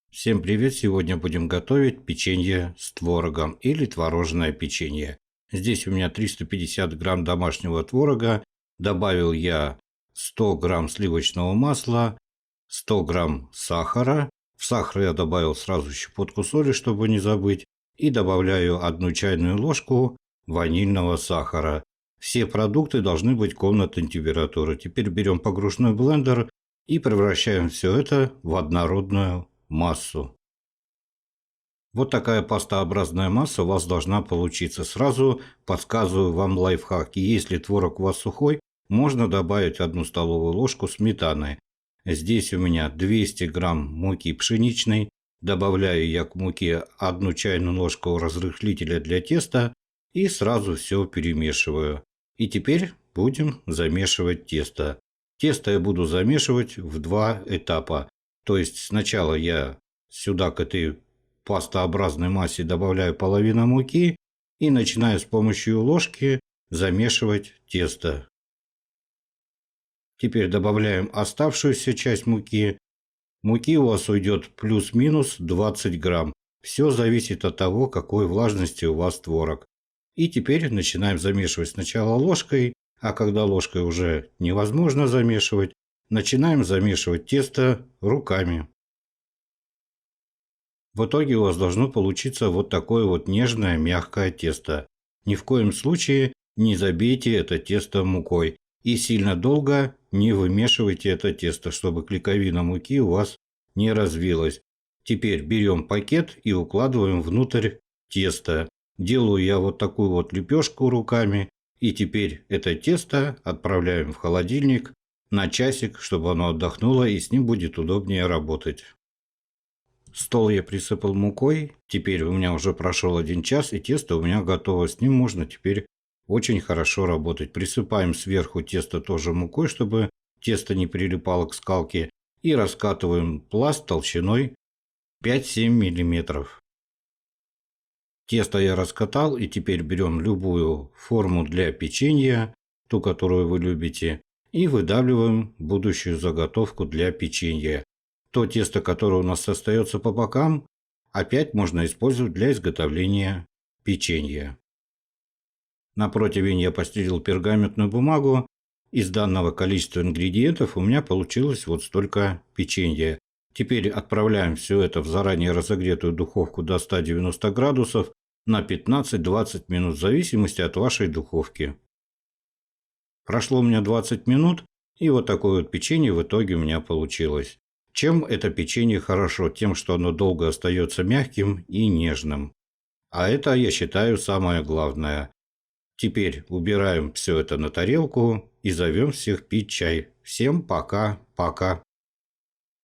Всем привет! Сегодня будем готовить печенье с творогом или творожное печенье. Здесь у меня 350 грамм домашнего творога. Добавил я 100 грамм сливочного масла, 100 грамм сахара. В сахар я добавил сразу щепотку соли, чтобы не забыть. И добавляю 1 чайную ложку ванильного сахара. Все продукты должны быть комнатной температуры. Теперь берем погружной блендер и превращаем все это в однородную массу. Вот такая пастообразная масса у вас должна получиться. Сразу подсказываю вам лайфхак. Если творог у вас сухой, можно добавить 1 столовую ложку сметаны. Здесь у меня 200 грамм муки пшеничной. Добавляю я к муке 1 чайную ложку разрыхлителя для теста и сразу все перемешиваю. И теперь будем замешивать тесто. Тесто я буду замешивать в 2 этапа. То есть сначала я сюда к этой пастообразной массе добавляю половину муки и начинаю с помощью ложки замешивать тесто. Теперь добавляем оставшуюся часть муки. Муки у вас уйдет плюс-минус 20 грамм. Все зависит от того, какой влажности у вас творог. И теперь начинаем замешивать сначала ложкой, а когда ложкой уже невозможно замешивать, начинаем замешивать тесто руками. В итоге у вас должно получиться вот такое вот нежное мягкое тесто. Ни в коем случае не забейте это тесто мукой и сильно долго не вымешивайте это тесто, чтобы клейковина муки у вас не развилась. Теперь берем пакет и укладываем внутрь теста. Делаю я вот такую вот лепешку руками, и теперь это тесто отправляем в холодильник на часик, чтобы оно отдохнуло, и с ним будет удобнее работать. Стол я присыпал мукой, теперь у меня уже прошел 1 час, и тесто у меня готово. С ним можно теперь очень хорошо работать. Присыпаем сверху тесто тоже мукой, чтобы тесто не прилипало к скалке, и раскатываем пласт толщиной 5-7 мм. Тесто я раскатал, и теперь берем любую форму для печенья, ту, которую вы любите, и выдавливаем будущую заготовку для печенья. То тесто, которое у нас остается по бокам, опять можно использовать для изготовления печенья. На противень я постелил пергаментную бумагу. Из данного количества ингредиентов у меня получилось вот столько печенья. Теперь отправляем все это в заранее разогретую духовку до 190 градусов на 15-20 минут, в зависимости от вашей духовки. Прошло у меня 20 минут, и вот такое вот печенье в итоге у меня получилось. Чем это печенье хорошо? Тем, что оно долго остается мягким и нежным. А это, я считаю, самое главное. Теперь убираем все это на тарелку и зовем всех пить чай. Всем пока-пока.